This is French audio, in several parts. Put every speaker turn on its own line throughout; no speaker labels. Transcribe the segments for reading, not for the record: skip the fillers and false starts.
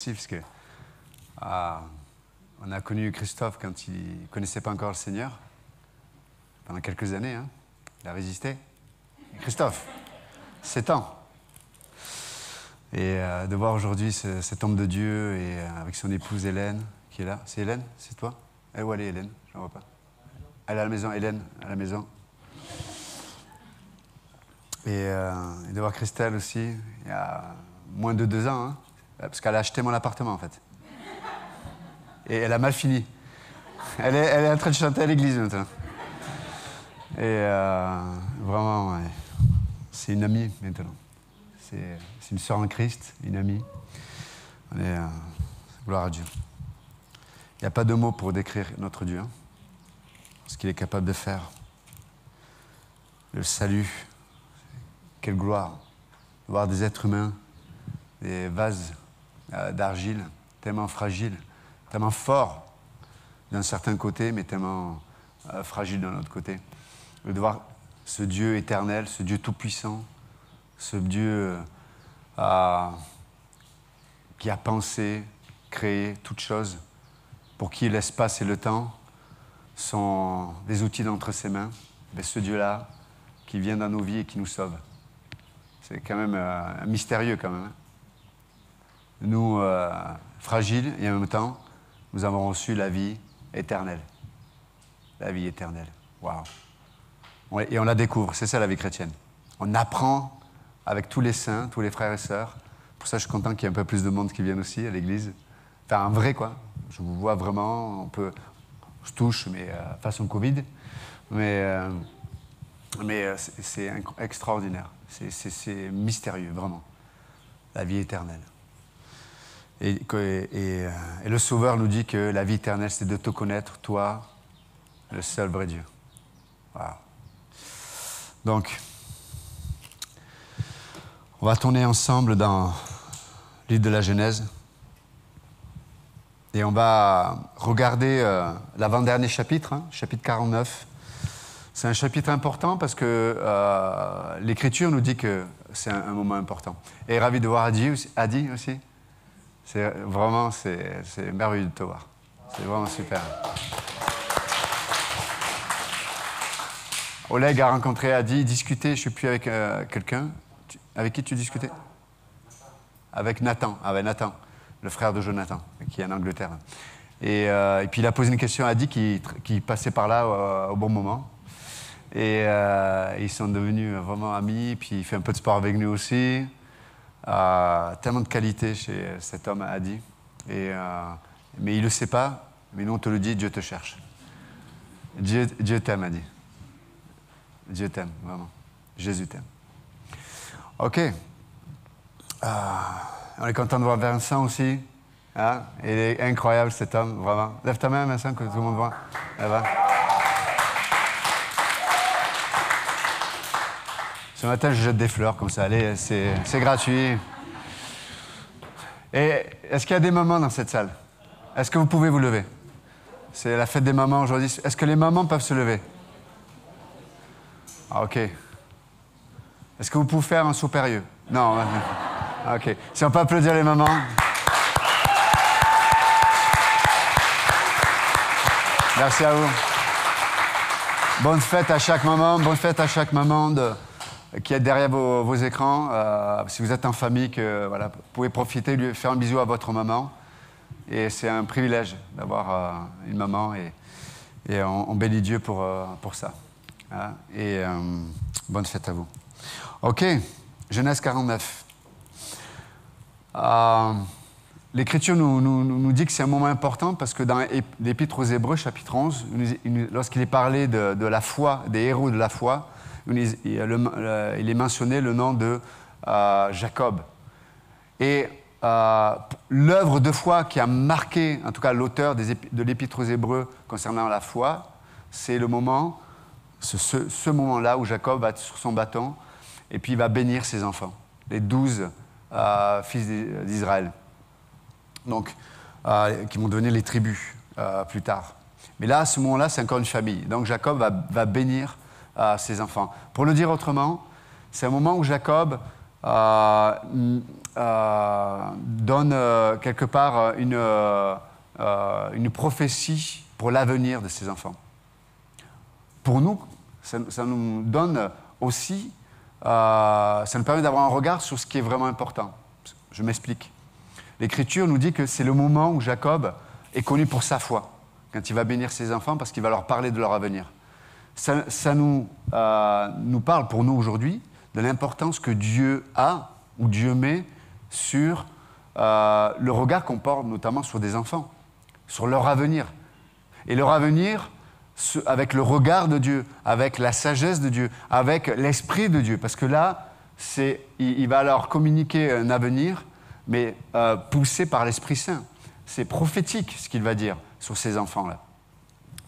Parce que on a connu Christophe quand il ne connaissait pas encore le Seigneur, pendant quelques années. Hein. Il a résisté. Et Christophe, 7 ans. Et de voir aujourd'hui cet homme de Dieu et avec son épouse Hélène, qui est là. C'est Hélène? C'est toi? Où elle est, Hélène? Je ne la vois pas. Elle est à la maison, Hélène, à la maison. Et de voir Christelle aussi, il y a moins de 2 ans, hein, parce qu'elle a acheté mon appartement, en fait. Et elle a mal fini. Elle est en train de chanter à l'église, maintenant. Et vraiment, ouais, c'est une amie, maintenant. C'est une sœur en Christ, une amie. On est, gloire à Dieu. Il n'y a pas de mots pour décrire notre Dieu, hein, ce qu'il est capable de faire. Le salut, quelle gloire. De voir des êtres humains, des vases d'argile, tellement fragiles, tellement forts d'un certain côté, mais tellement fragiles d'un autre côté. Et de voir ce Dieu éternel, ce Dieu tout-puissant, ce Dieu qui a pensé, créé toutes choses, pour qui l'espace et le temps sont des outils d'entre ses mains, mais ce Dieu-là qui vient dans nos vies et qui nous sauve. C'est quand même mystérieux quand même. Hein. Nous, fragiles, et en même temps, nous avons reçu la vie éternelle. La vie éternelle. Waouh. Et on la découvre, c'est ça la vie chrétienne. On apprend avec tous les saints, tous les frères et sœurs. Pour ça, je suis content qu'il y ait un peu plus de monde qui vienne aussi à l'église. Enfin, un vrai, quoi. Je vous vois vraiment, je touche, mais façon Covid. Mais c'est extraordinaire. C'est mystérieux, vraiment. La vie éternelle. Et le Sauveur nous dit que la vie éternelle, c'est de te connaître, toi, le seul vrai Dieu. Wow. Donc, on va tourner ensemble dans le livre de la Genèse. Et on va regarder l'avant-dernier chapitre, hein, chapitre 49. C'est un chapitre important parce que l'Écriture nous dit que c'est un moment important. Et ravi de voir Adi aussi. C'est vraiment, c'est merveilleux de te voir. C'est vraiment super. Oleg a rencontré Adi, discuté, je ne suis plus avec quelqu'un. Avec qui tu discutais? Avec Nathan. Ah ben Nathan, le frère de Jonathan, qui est en Angleterre. Et puis il a posé une question à Adi qui passait par là au bon moment. Et ils sont devenus vraiment amis, puis il fait un peu de sport avec nous aussi. Tellement de qualité chez cet homme, Adi. Mais il ne le sait pas, mais nous on te le dit, Dieu te cherche. Dieu t'aime, Adi. Dieu t'aime, vraiment. Jésus t'aime. OK. On est content de voir Vincent aussi. Hein? Il est incroyable cet homme, vraiment. Lève ta main, Vincent, que tout le monde voit. Là-bas. Ce matin, je jette des fleurs comme ça. Allez, c'est gratuit. Et est-ce qu'il y a des mamans dans cette salle? Est-ce que vous pouvez vous lever? C'est la fête des mamans aujourd'hui. Est-ce que les mamans peuvent se lever? Ah, OK. Est-ce que vous pouvez faire un saut périlleux? Non. OK. Si on peut applaudir les mamans. Merci à vous. Bonne fête à chaque maman. Bonne fête à chaque maman qui est derrière vos écrans. Si vous êtes en famille, voilà, vous pouvez profiter, lui faire un bisou à votre maman. Et c'est un privilège d'avoir une maman. Et on bénit Dieu pour ça. Hein? Et bonne fête à vous. OK, Genèse 49. L'Écriture nous dit que c'est un moment important parce que dans l'Épître aux Hébreux, chapitre 11, lorsqu'il est parlé de la foi, des héros de la foi, il est mentionné le nom de Jacob. Et l'œuvre de foi qui a marqué, en tout cas l'auteur de l'Épître aux Hébreux concernant la foi, c'est le moment, ce moment-là où Jacob va sur son bâton et puis il va bénir ses enfants, les 12 fils d'Israël, donc qui vont devenir les tribus plus tard. Mais là, à ce moment-là, c'est encore une famille. Donc Jacob va bénir ses enfants. Pour le dire autrement, c'est un moment où Jacob donne quelque part une prophétie pour l'avenir de ses enfants. Pour nous, ça nous donne aussi, ça nous permet d'avoir un regard sur ce qui est vraiment important. Je m'explique. L'Écriture nous dit que c'est le moment où Jacob est connu pour sa foi, quand il va bénir ses enfants parce qu'il va leur parler de leur avenir. Ça nous parle pour nous aujourd'hui de l'importance que Dieu a ou Dieu met sur le regard qu'on porte notamment sur des enfants, sur leur avenir. Et leur avenir avec le regard de Dieu, avec la sagesse de Dieu, avec l'esprit de Dieu. Parce que là, il va leur communiquer un avenir, mais poussé par l'Esprit Saint. C'est prophétique ce qu'il va dire sur ces enfants-là.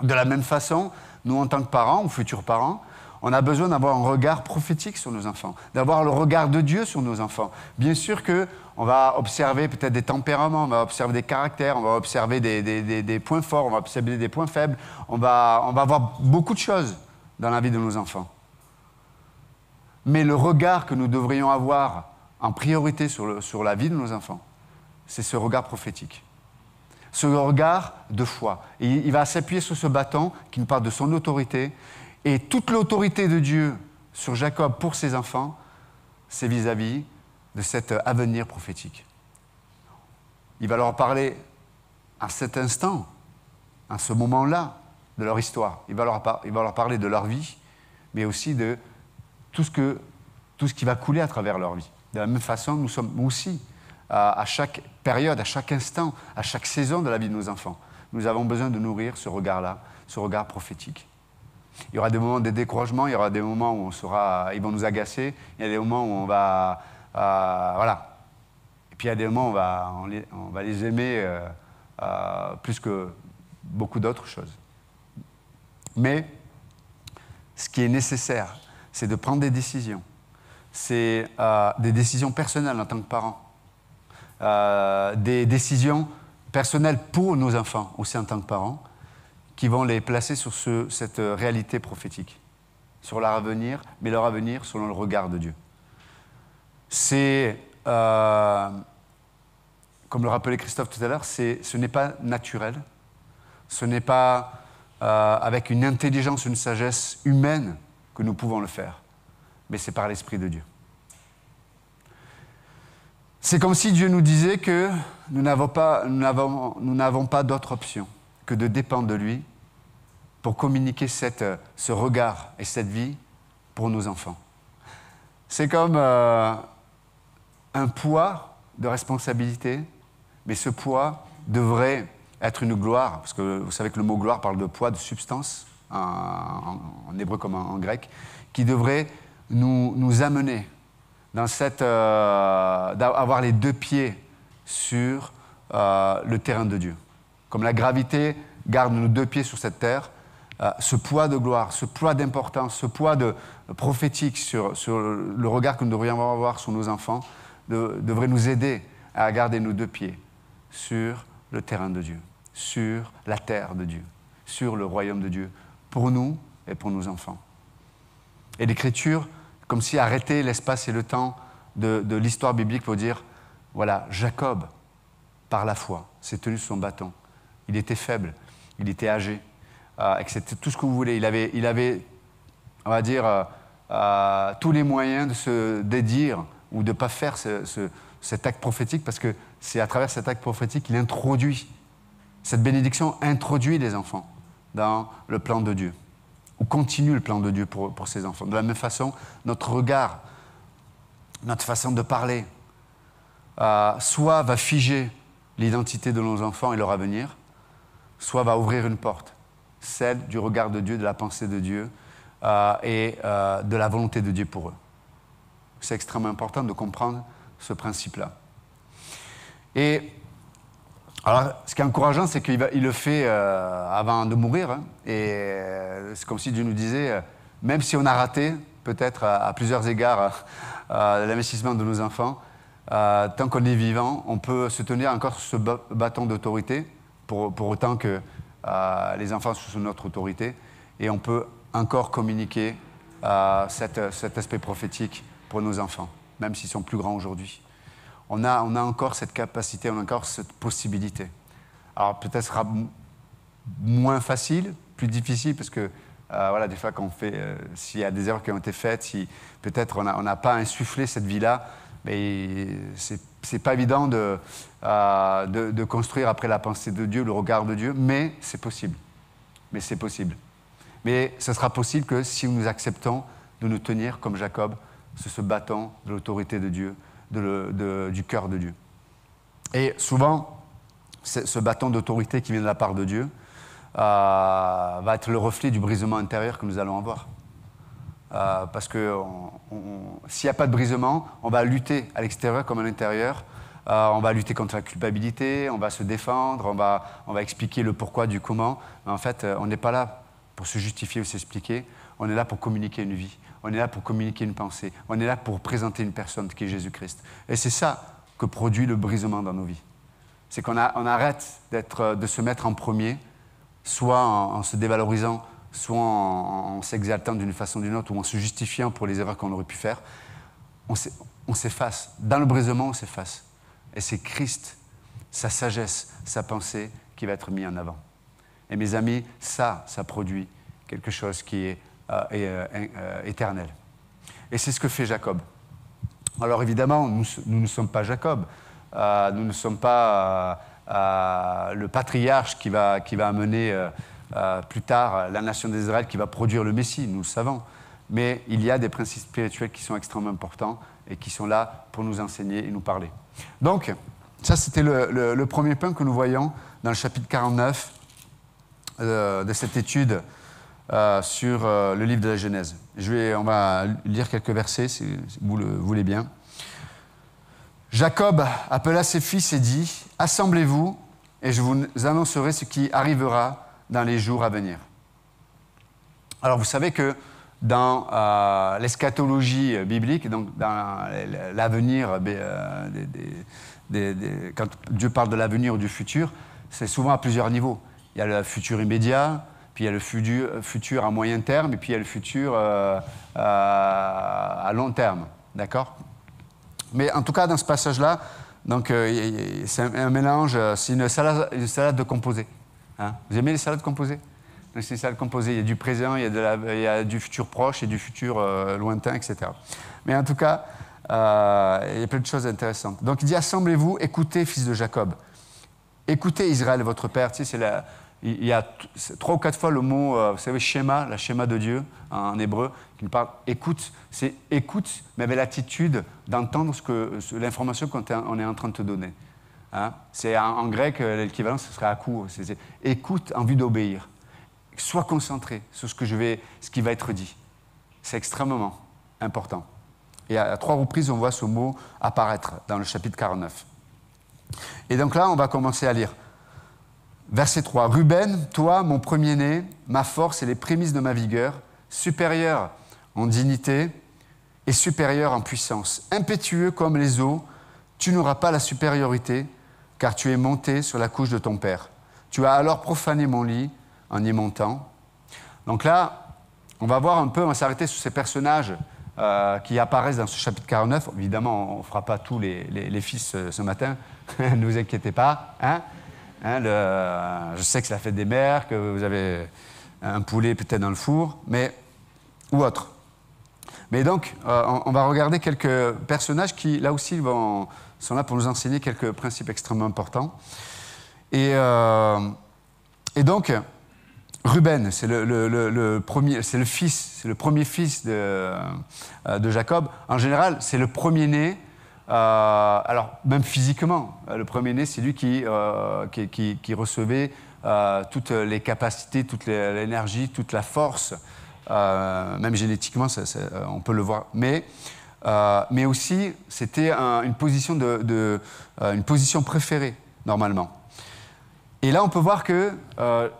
De la même façon, nous en tant que parents ou futurs parents, on a besoin d'avoir un regard prophétique sur nos enfants, d'avoir le regard de Dieu sur nos enfants. Bien sûr qu'on va observer peut-être des tempéraments, on va observer des caractères, on va observer des points forts, on va observer des points faibles, on va voir beaucoup de choses dans la vie de nos enfants. Mais le regard que nous devrions avoir en priorité sur la vie de nos enfants, c'est ce regard prophétique. Ce regard de foi. Et il va s'appuyer sur ce bâton qui nous parle de son autorité. Et toute l'autorité de Dieu sur Jacob pour ses enfants, c'est vis-à-vis de cet avenir prophétique. Il va leur parler à cet instant, à ce moment-là de leur histoire. Il va leur parler de leur vie, mais aussi de tout ce qui va couler à travers leur vie. De la même façon, nous sommes aussi, à chaque période, à chaque instant, à chaque saison de la vie de nos enfants, nous avons besoin de nourrir ce regard-là, ce regard prophétique. Il y aura des moments de découragement, il y aura des moments où ils vont nous agacer, il y a des moments où on va... voilà. Et puis il y a des moments où on va les aimer plus que beaucoup d'autres choses. Mais ce qui est nécessaire, c'est de prendre des décisions. C'est des décisions personnelles en tant que parents. Des décisions personnelles pour nos enfants, aussi en tant que parents, qui vont les placer sur cette réalité prophétique, sur leur avenir, mais leur avenir selon le regard de Dieu. C'est, comme le rappelait Christophe tout à l'heure, ce n'est pas naturel, ce n'est pas avec une intelligence, une sagesse humaine que nous pouvons le faire, mais c'est par l'Esprit de Dieu. C'est comme si Dieu nous disait que nous n'avons pas d'autre option que de dépendre de lui pour communiquer ce regard et cette vie pour nos enfants. C'est comme un poids de responsabilité, mais ce poids devrait être une gloire, parce que vous savez que le mot gloire parle de poids, de substance, en hébreu comme en grec, qui devrait nous amener dans d'avoir les deux pieds sur le terrain de Dieu. Comme la gravité garde nos deux pieds sur cette terre, ce poids de gloire, ce poids d'importance, ce poids prophétique sur le regard que nous devrions avoir sur nos enfants devrait nous aider à garder nos deux pieds sur le terrain de Dieu, sur la terre de Dieu, sur le royaume de Dieu, pour nous et pour nos enfants. Et l'Écriture, comme si arrêtait l'espace et le temps de l'histoire biblique pour dire, voilà, Jacob, par la foi, s'est tenu sur son bâton. Il était faible, il était âgé, etc. Tout ce que vous voulez. Il avait on va dire, tous les moyens de se dédire ou de ne pas faire cet acte prophétique, parce que c'est à travers cet acte prophétique qu'il introduit, cette bénédiction introduit les enfants dans le plan de Dieu, ou continue le plan de Dieu pour ses enfants. De la même façon, notre regard, notre façon de parler, soit va figer l'identité de nos enfants et leur avenir, soit va ouvrir une porte, celle du regard de Dieu, de la pensée de Dieu et de la volonté de Dieu pour eux. C'est extrêmement important de comprendre ce principe-là. Et alors, ce qui est encourageant, c'est qu'il le fait avant de mourir. Hein, et c'est comme si Dieu nous disait, même si on a raté, peut-être à plusieurs égards, l'investissement de nos enfants, tant qu'on est vivant, on peut se tenir encore sur ce bâton d'autorité, pour autant que les enfants sont sous notre autorité, et on peut encore communiquer cet aspect prophétique pour nos enfants. même s'ils sont plus grands aujourd'hui. On a encore cette capacité, on a encore cette possibilité. Alors peut-être sera moins facile, plus difficile, parce que voilà, des fois, quand on fait, s'il y a des erreurs qui ont été faites, si peut-être on n'a pas insufflé cette vie-là, mais c'est pas évident de construire après la pensée de Dieu, le regard de Dieu, mais c'est possible. Mais c'est possible. Mais ce sera possible que si nous acceptons de nous tenir comme Jacob, se battant de l'autorité de Dieu, du cœur de Dieu. Et souvent, ce bâton d'autorité qui vient de la part de Dieu va être le reflet du brisement intérieur que nous allons avoir. Parce que s'il n'y a pas de brisement, on va lutter à l'extérieur comme à l'intérieur. On va lutter contre la culpabilité, on va se défendre, on va expliquer le pourquoi du comment. Mais en fait, on n'est pas là pour se justifier ou s'expliquer. On est là pour communiquer une vie. On est là pour communiquer une pensée. On est là pour présenter une personne qui est Jésus-Christ. Et c'est ça que produit le brisement dans nos vies. C'est qu'on arrête de se mettre en premier, soit en se dévalorisant, soit en s'exaltant d'une façon ou d'une autre, ou en se justifiant pour les erreurs qu'on aurait pu faire. On s'efface. Dans le brisement, on s'efface. Et c'est Christ, sa sagesse, sa pensée qui va être mis en avant. Et mes amis, ça produit quelque chose qui est éternel. Et c'est ce que fait Jacob. Alors évidemment, nous ne sommes pas Jacob. Nous ne sommes pas le patriarche qui va amener plus tard la nation d'Israël, qui va produire le Messie, nous le savons. Mais il y a des principes spirituels qui sont extrêmement importants et qui sont là pour nous enseigner et nous parler. Donc, ça c'était le premier point que nous voyons dans le chapitre 49 de cette étude sur le livre de la Genèse. On va lire quelques versets, si vous le voulez bien. Jacob appela ses fils et dit « Assemblez-vous, et je vous annoncerai ce qui arrivera dans les jours à venir. » Alors, vous savez que dans l'eschatologie biblique, donc dans l'avenir, quand Dieu parle de l'avenir ou du futur, c'est souvent à plusieurs niveaux. Il y a le futur immédiat, puis il y a le futur à moyen terme, et puis il y a le futur à long terme. D'accord ? Mais en tout cas, dans ce passage-là, donc, c'est un mélange, c'est une salade de composés. Hein? Vous aimez les salades composées ? Donc, c'est une salade composée, il y a du présent, il y a du futur proche et du futur lointain, etc. Mais en tout cas, il y a plein de choses intéressantes. Donc il dit « Assemblez-vous, écoutez, fils de Jacob. Écoutez Israël, votre père. » Tu sais, il y a 3 ou 4 fois le mot, vous savez, schéma, la schéma de Dieu en hébreu, qui nous parle écoute. C'est écoute, mais avec l'attitude d'entendre l'information qu'on est en train de te donner. Hein? C'est en grec, l'équivalent, ce serait akou. C'est écoute en vue d'obéir. Sois concentré sur ce qui va être dit. C'est extrêmement important. Et à 3 reprises, on voit ce mot apparaître dans le chapitre 49. Et donc là, on va commencer à lire. Verset 3. « Ruben, toi, mon premier-né, ma force et les prémices de ma vigueur, supérieur en dignité et supérieur en puissance. Impétueux comme les eaux, tu n'auras pas la supériorité, car tu es monté sur la couche de ton père. Tu as alors profané mon lit en y montant. » Donc là, on va s'arrêter sur ces personnages qui apparaissent dans ce chapitre 49. Évidemment, on ne fera pas tous les fils ce matin, ne vous inquiétez pas. Hein? Je sais que c'est la fête des mères, que vous avez un poulet peut-être dans le four, ou autre. Mais donc, on va regarder quelques personnages qui, là aussi, sont là pour nous enseigner quelques principes extrêmement importants. Et donc, Ruben, c'est le premier fils de Jacob. En général, c'est le premier-né. Alors, même physiquement, le premier-né, c'est lui qui recevait toutes les capacités, toute l'énergie, toute la force. Même génétiquement, on peut le voir. Mais aussi, c'était une position une position préférée, normalement. Et là, on peut voir que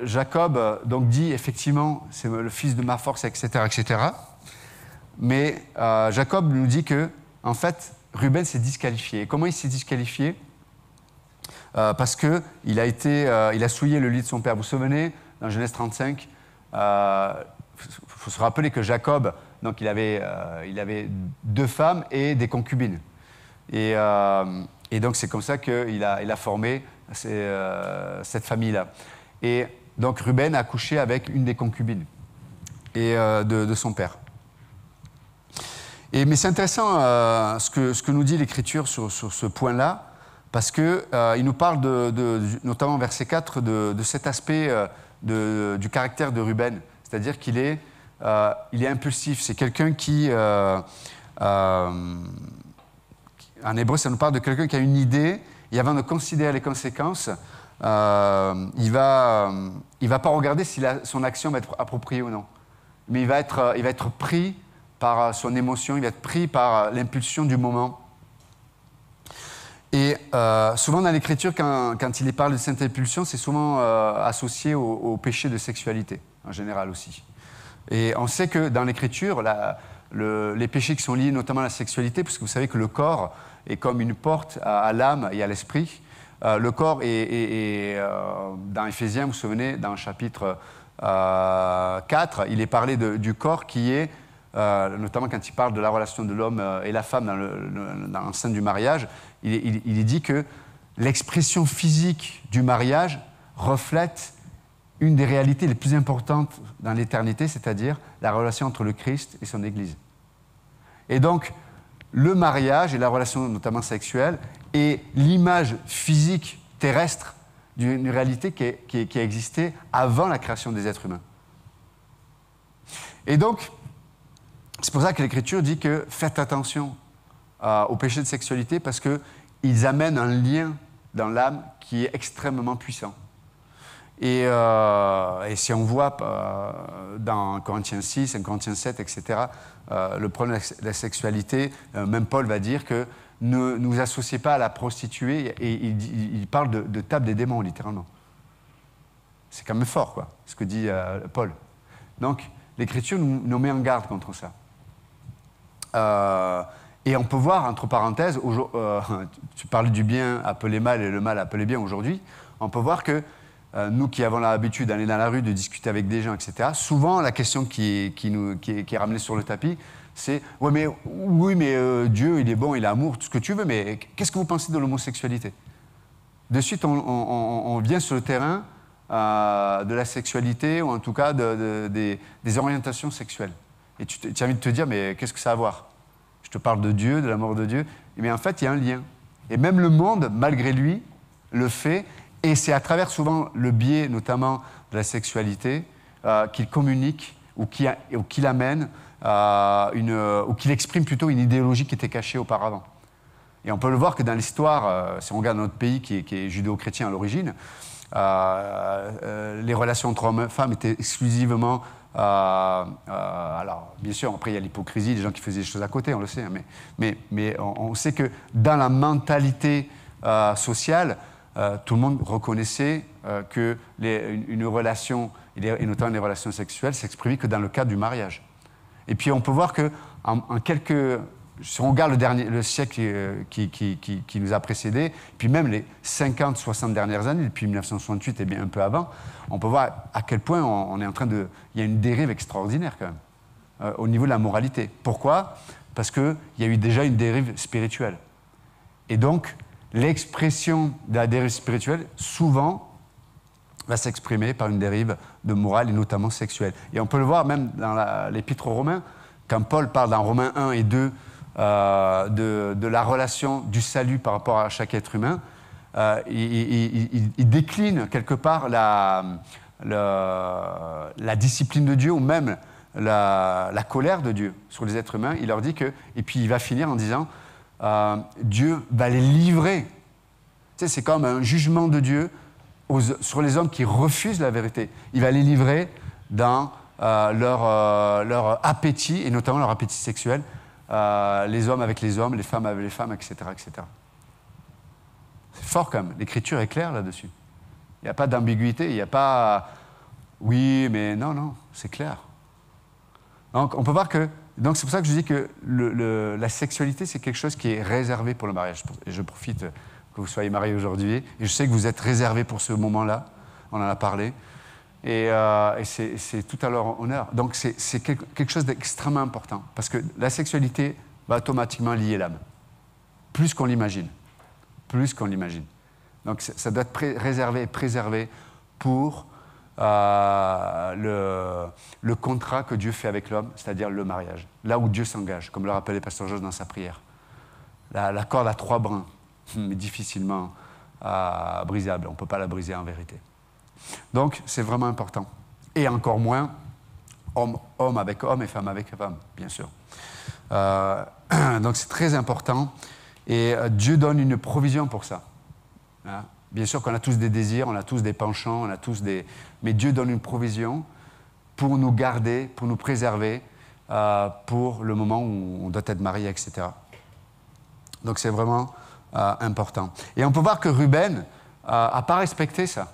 Jacob donc dit, effectivement, c'est le fils de ma force, etc., etc. Mais Jacob nous dit que, en fait, Ruben s'est disqualifié. Et comment il s'est disqualifié ? Parce qu'il a souillé le lit de son père. Vous vous souvenez, dans Genèse 35, faut se rappeler que Jacob, donc il avait 2 femmes et des concubines. Et donc c'est comme ça qu'il a formé cette famille-là. Et donc Ruben a couché avec une des concubines de son père. Mais c'est intéressant ce que nous dit l'Écriture sur ce point-là, parce qu'il nous parle, notamment verset 4, de cet aspect du caractère de Ruben. C'est-à-dire qu'il est impulsif. C'est quelqu'un qui... en hébreu, ça nous parle de quelqu'un qui a une idée, et avant de considérer les conséquences, il ne va pas regarder si son action va être appropriée ou non. Mais il va être pris par son émotion, il va être pris par l'impulsion du moment. Et souvent dans l'Écriture, quand il parle de cette impulsion, c'est souvent associé au péché de sexualité, en général aussi. Et on sait que dans l'Écriture, les péchés qui sont liés notamment à la sexualité, parce que vous savez que le corps est comme une porte à l'âme et à l'esprit. Le corps est dans Éphésiens, vous vous souvenez, dans le chapitre 4, il est parlé du corps qui est, notamment quand il parle de la relation de l'homme et la femme dans l'enceinte du mariage, il est dit que l'expression physique du mariage reflète une des réalités les plus importantes dans l'éternité, c'est-à-dire la relation entre le Christ et son Église. Et donc, le mariage et la relation notamment sexuelle est l'image physique terrestre d'une réalité qui a existé avant la création des êtres humains. Et donc, c'est pour ça que l'Écriture dit que faites attention aux péchés de sexualité parce qu'ils amènent un lien dans l'âme qui est extrêmement puissant. Et si on voit dans Corinthiens 6, 1 Corinthiens 7, etc., le problème de la sexualité, même Paul va dire que ne vous associez pas à la prostituée, et il parle de table des démons, littéralement. C'est quand même fort, quoi, ce que dit Paul. Donc, l'Écriture nous met en garde contre ça. Et on peut voir, entre parenthèses, tu parlais du bien appelé mal et le mal appelé bien aujourd'hui, on peut voir que nous qui avons l'habitude d'aller dans la rue, de discuter avec des gens, etc., souvent la question qui est ramenée sur le tapis, c'est « Oui, mais Dieu, il est bon, il est amour, tout ce que tu veux, mais qu'est-ce que vous pensez de l'homosexualité ?» De suite, on vient sur le terrain de la sexualité, ou en tout cas des orientations sexuelles. Et tu as envie de te dire « Mais qu'est-ce que ça a à voir ?» Je te parle de Dieu, de l'amour de Dieu, mais en fait, il y a un lien. Et même le monde, malgré lui, le fait. Et c'est à travers souvent le biais, notamment de la sexualité, qu'il communique ou qu'il amène, ou qu'il exprime plutôt une idéologie qui était cachée auparavant. Et on peut le voir que dans l'histoire, si on regarde notre pays qui est judéo-chrétien à l'origine, les relations entre hommes et femmes étaient exclusivement... alors, bien sûr, après il y a l'hypocrisie, des gens qui faisaient des choses à côté, on le sait, mais on sait que dans la mentalité sociale, tout le monde reconnaissait que une relation, et notamment les relations sexuelles, s'exprimait que dans le cadre du mariage. Et puis on peut voir que si on regarde le siècle qui nous a précédés, puis même les 50, 60 dernières années, depuis 1968 et bien un peu avant, on peut voir à quel point on est en train de... Il y a une dérive extraordinaire quand même, au niveau de la moralité. Pourquoi ? Parce qu'il y a eu déjà une dérive spirituelle. Et donc, l'expression de la dérive spirituelle, souvent, va s'exprimer par une dérive de morale et notamment sexuelle. Et on peut le voir même dans l'Épître aux Romains, quand Paul parle dans Romains 1 et 2 de la relation du salut par rapport à chaque être humain, il décline quelque part la discipline de Dieu ou même la colère de Dieu sur les êtres humains. Il leur dit que, et puis il va finir en disant Dieu va les livrer. Tu sais, c'est comme un jugement de Dieu sur les hommes qui refusent la vérité. Il va les livrer dans leur appétit, et notamment leur appétit sexuel, les hommes avec les hommes, les femmes avec les femmes, etc. etc. C'est fort quand même. L'Écriture est claire là-dessus. Il n'y a pas d'ambiguïté, il n'y a pas « oui, mais non, non, c'est clair ». Donc on peut voir que... Donc c'est pour ça que je dis que la sexualité, c'est quelque chose qui est réservé pour le mariage. Et je profite que vous soyez mariés aujourd'hui. Et je sais que vous êtes réservés pour ce moment-là. On en a parlé. et c'est tout à leur honneur. Donc c'est quelque chose d'extrêmement important, parce que la sexualité va automatiquement lier l'âme, plus qu'on l'imagine, plus qu'on l'imagine. Donc ça doit être réservé et préservé pour le contrat que Dieu fait avec l'homme, c'est-à-dire le mariage, là où Dieu s'engage, comme le rappelait Pasteur Georges dans sa prière. La corde à 3 brins, mais difficilement brisable, on ne peut pas la briser en vérité. Donc, c'est vraiment important. Et encore moins, homme avec homme et femme avec femme, bien sûr. Donc, c'est très important. Et Dieu donne une provision pour ça. Hein? Bien sûr qu'on a tous des désirs, on a tous des penchants, on a tous des... Mais Dieu donne une provision pour nous garder, pour nous préserver, pour le moment où on doit être marié, etc. Donc, c'est vraiment important. Et on peut voir que Ruben n'a pas respecté ça.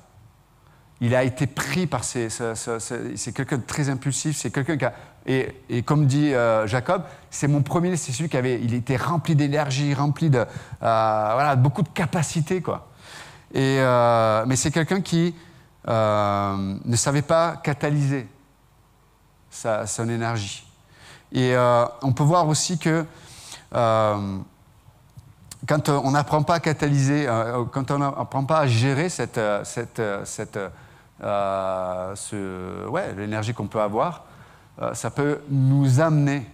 Il a été pris par c'est quelqu'un de très impulsif, c'est quelqu'un qui a... Et comme dit Jacob, c'est mon premier, c'est celui il était rempli d'énergie, rempli de beaucoup de capacités, quoi. Mais c'est quelqu'un qui ne savait pas catalyser son énergie. Et on peut voir aussi que quand on n'apprend pas à catalyser, quand on n'apprend pas à gérer l'énergie qu'on peut avoir, ça peut nous amener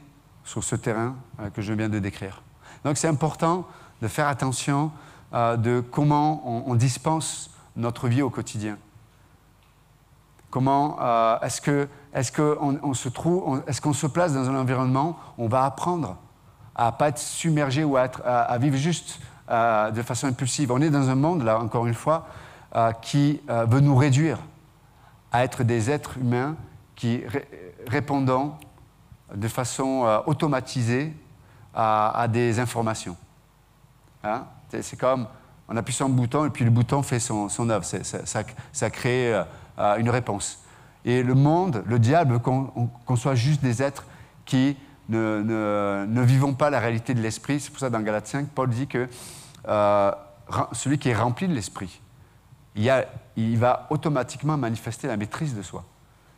sur ce terrain que je viens de décrire. Donc c'est important de faire attention de comment on dispense notre vie au quotidien. Comment est-ce qu'on se place dans un environnement où on va apprendre à ne pas être submergé ou à vivre juste de façon impulsive. On est dans un monde, là, encore une fois, qui veut nous réduire à être des êtres humains qui répondant de façon automatisée à des informations. Hein? C'est comme, on appuie sur un bouton et puis le bouton fait son œuvre. Ça crée une réponse. Et le monde, le diable, qu'on soit juste des êtres qui ne vivons pas la réalité de l'esprit. C'est pour ça, dans Galates 5, Paul dit que celui qui est rempli de l'esprit, il va automatiquement manifester la maîtrise de soi.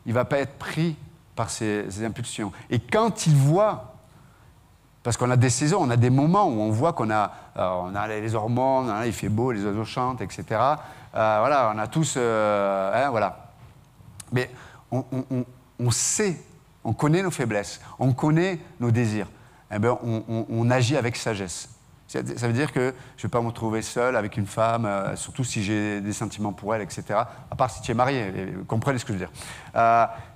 Il ne va pas être pris par ses impulsions. Et quand il voit, parce qu'on a des saisons, on a des moments où on voit qu'on a les hormones, il fait beau, les oiseaux chantent, etc. On a tous... voilà. Mais on sait, on connaît nos faiblesses, on connaît nos désirs. Eh bien, on agit avec sagesse. Ça veut dire que je ne vais pas me retrouver seul avec une femme, surtout si j'ai des sentiments pour elle, etc. À part si tu es marié, vous comprenez ce que je veux dire.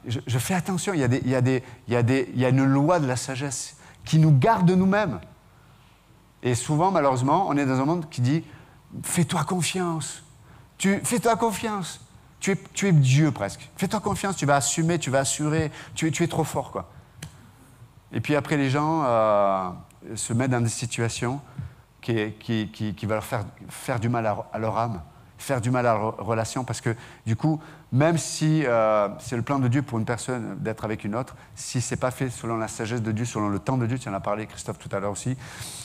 Je fais attention, il y a une loi de la sagesse qui nous garde de nous-mêmes. Et souvent, malheureusement, on est dans un monde qui dit « fais-toi confiance, fais-toi confiance ». Tu es Dieu presque. Fais-toi confiance, tu vas assumer, tu vas assurer, tu es trop fort, quoi. Et puis après, les gens se mettent dans des situations qui vont leur faire du mal à leur âme, faire du mal à leur relation, parce que du coup, même si c'est le plan de Dieu pour une personne d'être avec une autre, si ce n'est pas fait selon la sagesse de Dieu, selon le temps de Dieu, tu en as parlé, Christophe, tout à l'heure aussi,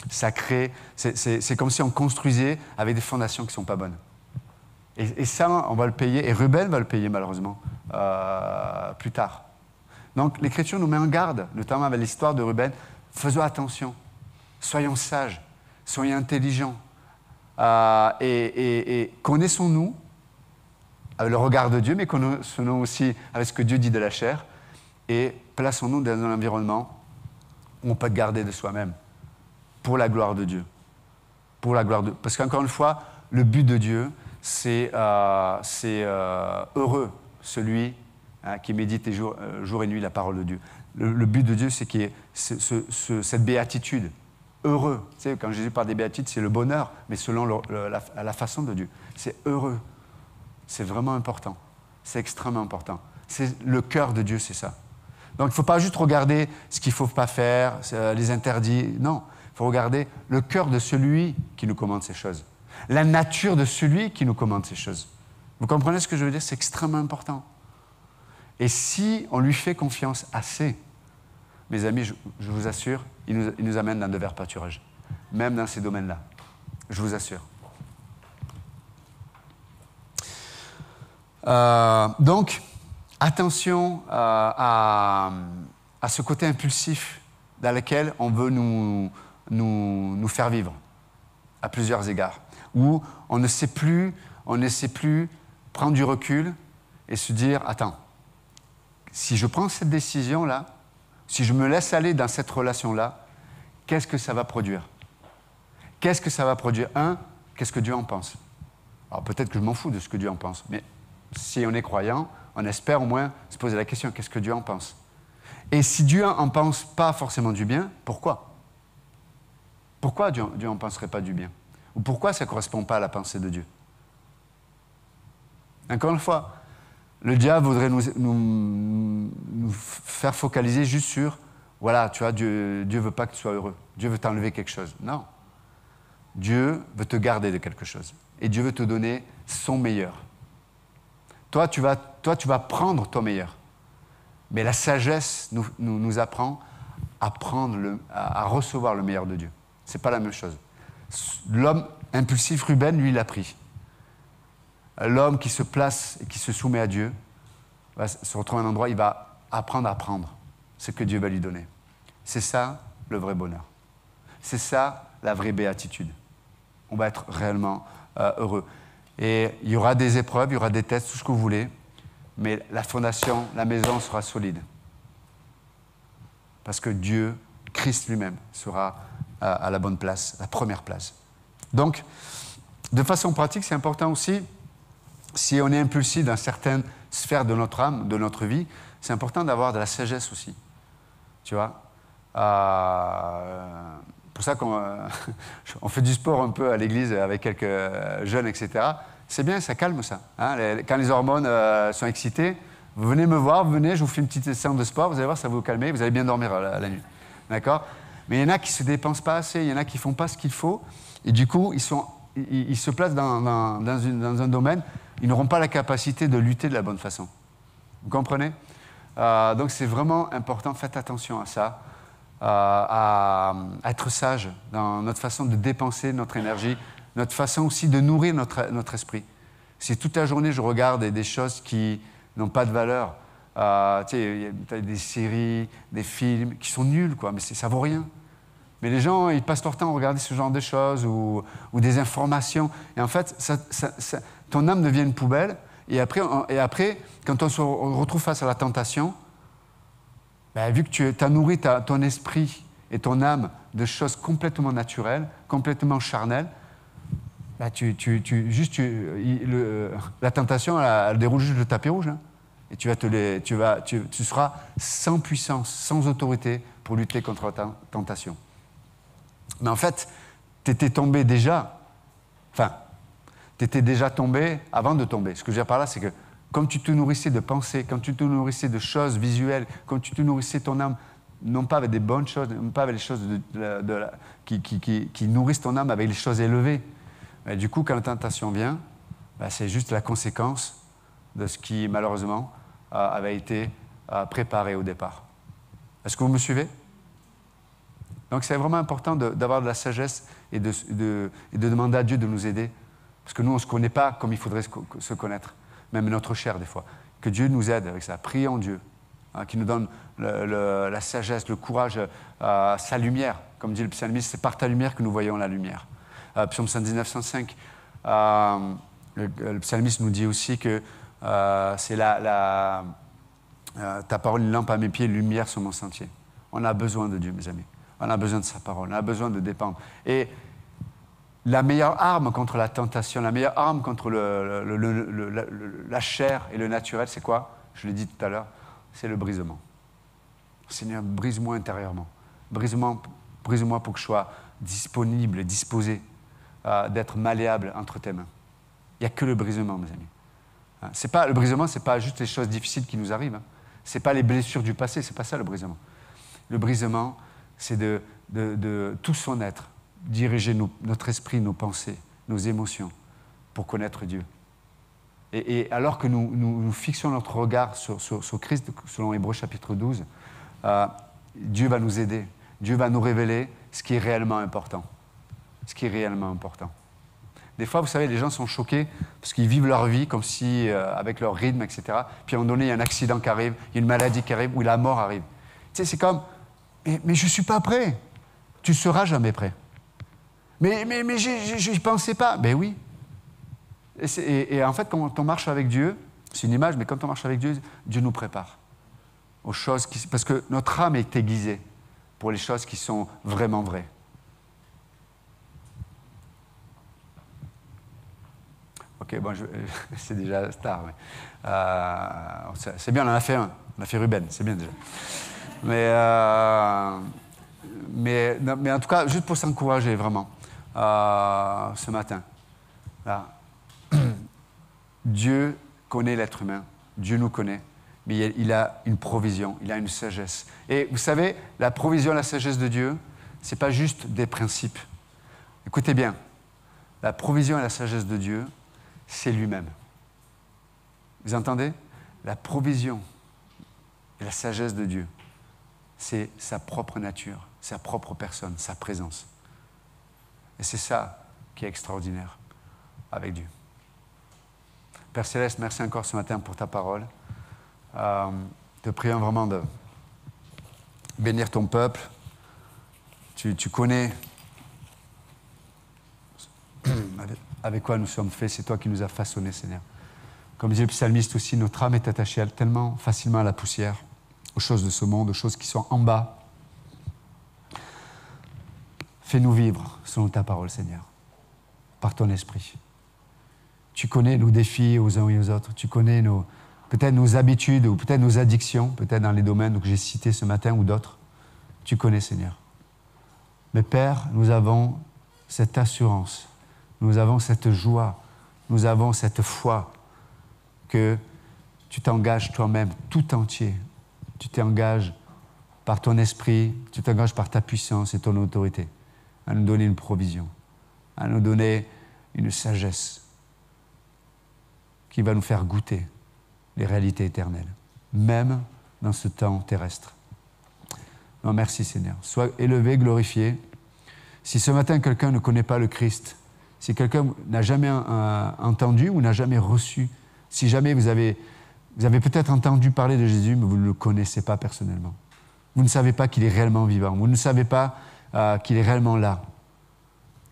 ça crée... C'est comme si on construisait avec des fondations qui ne sont pas bonnes. Et ça, on va le payer, et Ruben va le payer malheureusement plus tard. Donc l'Écriture nous met en garde, notamment avec l'histoire de Ruben. Faisons attention, soyons sages, soyons intelligents, et connaissons-nous avec le regard de Dieu, mais connaissons-nous aussi avec ce que Dieu dit de la chair, et plaçons-nous dans un environnement où on peut garder de soi-même, pour la gloire de Dieu. Parce qu'encore une fois, le but de Dieu, c'est heureux celui qui médite jour et nuit la parole de Dieu. Le but de Dieu, c'est qu'il y ait cette béatitude. Heureux. Tu sais, quand Jésus parle des béatitudes, c'est le bonheur, mais selon la façon de Dieu. C'est heureux. C'est vraiment important. C'est extrêmement important. C'est le cœur de Dieu, c'est ça. Donc, il ne faut pas juste regarder ce qu'il ne faut pas faire, les interdits. Non, il faut regarder le cœur de celui qui nous commande ces choses. La nature de celui qui nous commande ces choses. Vous comprenez ce que je veux dire? C'est extrêmement important. Et si on lui fait confiance assez, mes amis, je vous assure, il nous amène dans de verts pâturages. Même dans ces domaines-là. Je vous assure. Donc, attention à ce côté impulsif dans lequel on veut nous faire vivre, à plusieurs égards, où on ne sait plus prendre du recul et se dire, attends, si je prends cette décision-là, si je me laisse aller dans cette relation-là, qu'est-ce que ça va produire? Qu'est-ce que ça va produire? Qu'est-ce que Dieu en pense? Alors peut-être que je m'en fous de ce que Dieu en pense, mais si on est croyant, on espère au moins se poser la question, qu'est-ce que Dieu en pense? Et si Dieu en pense pas forcément du bien, pourquoi? Pourquoi Dieu en penserait pas du bien? Ou pourquoi ça ne correspond pas à la pensée de Dieu? Encore une fois, le diable voudrait nous faire focaliser juste sur, voilà, tu vois, Dieu ne veut pas que tu sois heureux. Dieu veut t'enlever quelque chose. Non. Dieu veut te garder de quelque chose. Et Dieu veut te donner son meilleur. Toi, tu vas prendre ton meilleur. Mais la sagesse nous apprend à recevoir le meilleur de Dieu. Ce n'est pas la même chose. L'homme impulsif, Ruben, lui, l'a pris. L'homme qui se place et qui se soumet à Dieu va se retrouver à un endroit, il va apprendre à prendre ce que Dieu va lui donner. C'est ça le vrai bonheur. C'est ça la vraie béatitude. On va être réellement heureux. Et il y aura des épreuves, il y aura des tests, tout ce que vous voulez, mais la fondation, la maison sera solide. Parce que Dieu, Christ lui-même, sera à la bonne place, la première place. Donc, de façon pratique, c'est important aussi, si on est impulsif dans certaines sphères de notre âme, de notre vie, c'est important d'avoir de la sagesse aussi. Tu vois, pour ça qu'on fait du sport un peu à l'église avec quelques jeunes, etc. C'est bien, ça calme ça. Hein, quand les hormones sont excitées, vous venez me voir, je vous fais une petite séance de sport, vous allez voir, ça va vous calmer, vous allez bien dormir la nuit. D'accord? Mais il y en a qui ne se dépensent pas assez, il y en a qui ne font pas ce qu'il faut, et du coup, ils se placent dans un domaine, ils n'auront pas la capacité de lutter de la bonne façon. Vous comprenez? Donc c'est vraiment important, faites attention à ça, à être sage dans notre façon de dépenser notre énergie, notre façon aussi de nourrir notre esprit. Si toute la journée je regarde des choses qui n'ont pas de valeur, tu sais, il y a des séries, des films qui sont nuls, quoi, mais ça vaut rien. Mais les gens, ils passent leur temps à regarder ce genre de choses ou des informations. Et en fait, ton âme devient une poubelle. Et après, quand on se retrouve face à la tentation, ben, vu que tu as nourri ton esprit et ton âme de choses complètement naturelles, complètement charnelles, ben, la tentation, elle déroule juste le tapis rouge. Hein. Et tu seras sans puissance, sans autorité pour lutter contre la tentation. Mais en fait, tu étais tombé déjà. Enfin, tu étais déjà tombé avant de tomber. Ce que je veux dire par là, c'est que comme tu te nourrissais de pensées, comme tu te nourrissais de choses visuelles, comme tu te nourrissais ton âme, non pas avec des bonnes choses, non pas avec les choses qui nourrissent ton âme avec les choses élevées. Et du coup, quand la tentation vient, ben, c'est juste la conséquence de ce qui, malheureusement, avait été préparé au départ. Est-ce que vous me suivez? Donc c'est vraiment important d'avoir de la sagesse et de demander à Dieu de nous aider. Parce que nous, on ne se connaît pas comme il faudrait se connaître. Même notre chair, des fois. Que Dieu nous aide avec ça. Prions Dieu. Hein, qui nous donne la sagesse, le courage, sa lumière. Comme dit le psalmiste, c'est par ta lumière que nous voyons la lumière. Psaume 119, 105. Le psalmiste nous dit aussi que c'est ta parole, une lampe à mes pieds, lumière sur mon sentier. On a besoin de Dieu, mes amis. On a besoin de sa parole. On a besoin de dépendre. Et la meilleure arme contre la tentation, la meilleure arme contre la chair et le naturel, c'est quoi? Je l'ai dit tout à l'heure, c'est le brisement. Seigneur, brise-moi intérieurement. Brise-moi pour que je sois disponible et disposé d'être malléable entre tes mains. Il n'y a que le brisement, mes amis. Le brisement, ce n'est pas juste les choses difficiles qui nous arrivent. Ce n'est pas les blessures du passé, ce n'est pas ça le brisement. Le brisement, c'est de tout son être, diriger notre esprit, nos pensées, nos émotions pour connaître Dieu. Et alors que nous fixons notre regard sur Christ, selon Hébreux chapitre 12, Dieu va nous aider. Dieu va nous révéler ce qui est réellement important. Ce qui est réellement important. Des fois, vous savez, les gens sont choqués parce qu'ils vivent leur vie comme si, avec leur rythme, etc. Puis à un moment donné, il y a un accident qui arrive, il y a une maladie qui arrive, ou la mort arrive. Tu sais, c'est comme, mais je ne suis pas prêt. Tu ne seras jamais prêt. Mais je n'y pensais pas. Ben oui. Et en fait, quand on marche avec Dieu, c'est une image, mais quand on marche avec Dieu, Dieu nous prépare aux choses parce que notre âme est aiguisée pour les choses qui sont vraiment vraies. Ok, bon, c'est déjà tard. C'est bien, on en a fait un. On a fait Ruben, c'est bien déjà. Mais en tout cas, juste pour s'encourager vraiment, ce matin, là, Dieu connaît l'être humain, Dieu nous connaît, mais il a une provision, il a une sagesse. Et vous savez, la provision, la sagesse de Dieu, ce n'est pas juste des principes. Écoutez bien, la provision et la sagesse de Dieu, c'est lui-même. Vous entendez? La provision et la sagesse de Dieu, c'est sa propre nature, sa propre personne, sa présence. Et c'est ça qui est extraordinaire avec Dieu. Père Céleste, merci encore ce matin pour ta parole. Te prions vraiment de bénir ton peuple. Tu connais avec quoi nous sommes faits. C'est toi qui nous as façonnés, Seigneur. Comme disait le psalmiste aussi, notre âme est attachée tellement facilement à la poussière, aux choses de ce monde, aux choses qui sont en bas. Fais-nous vivre selon ta parole, Seigneur, par ton esprit. Tu connais nos défis aux uns et aux autres. Tu connais peut-être nos habitudes ou peut-être nos addictions, peut-être dans les domaines que j'ai cités ce matin ou d'autres. Tu connais, Seigneur. Mais Père, nous avons cette assurance, nous avons cette joie, nous avons cette foi que tu t'engages toi-même tout entier. Tu t'engages par ton esprit, tu t'engages par ta puissance et ton autorité à nous donner une provision, à nous donner une sagesse qui va nous faire goûter les réalités éternelles, même dans ce temps terrestre. Non, merci Seigneur. Sois élevé, glorifié. Si ce matin quelqu'un ne connaît pas le Christ, si quelqu'un n'a jamais entendu ou n'a jamais reçu, si jamais vous avez peut-être entendu parler de Jésus, mais vous ne le connaissez pas personnellement. Vous ne savez pas qu'il est réellement vivant. Vous ne savez pas qu'il est réellement là.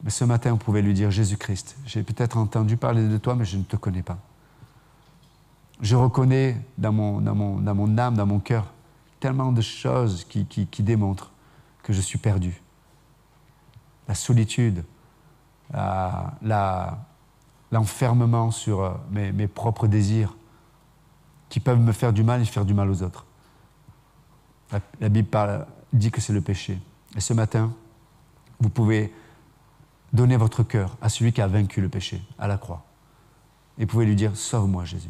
Mais ce matin, vous pouvez lui dire, Jésus-Christ, j'ai peut-être entendu parler de toi, mais je ne te connais pas. Je reconnais dans mon âme, dans mon cœur, tellement de choses qui démontrent que je suis perdu. La solitude, l'enfermement sur mes propres désirs qui peuvent me faire du mal et faire du mal aux autres. La Bible dit que c'est le péché. Et ce matin, vous pouvez donner votre cœur à celui qui a vaincu le péché, à la croix. Et vous pouvez lui dire, sauve-moi Jésus.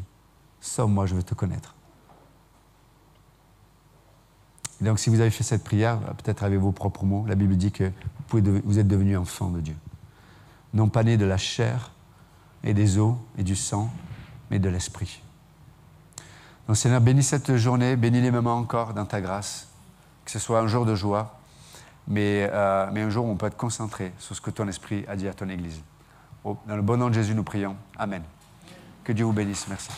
Sauve-moi, je veux te connaître. Et donc, si vous avez fait cette prière, peut-être avec vos propres mots, la Bible dit que vous êtes devenus enfants de Dieu. Non pas nés de la chair et des os et du sang, mais de l'esprit. Donc, Seigneur, bénis cette journée, bénis les moments encore dans ta grâce, que ce soit un jour de joie, mais un jour où on peut être concentré sur ce que ton esprit a dit à ton Église. Dans le bon nom de Jésus, nous prions. Amen. Que Dieu vous bénisse. Merci.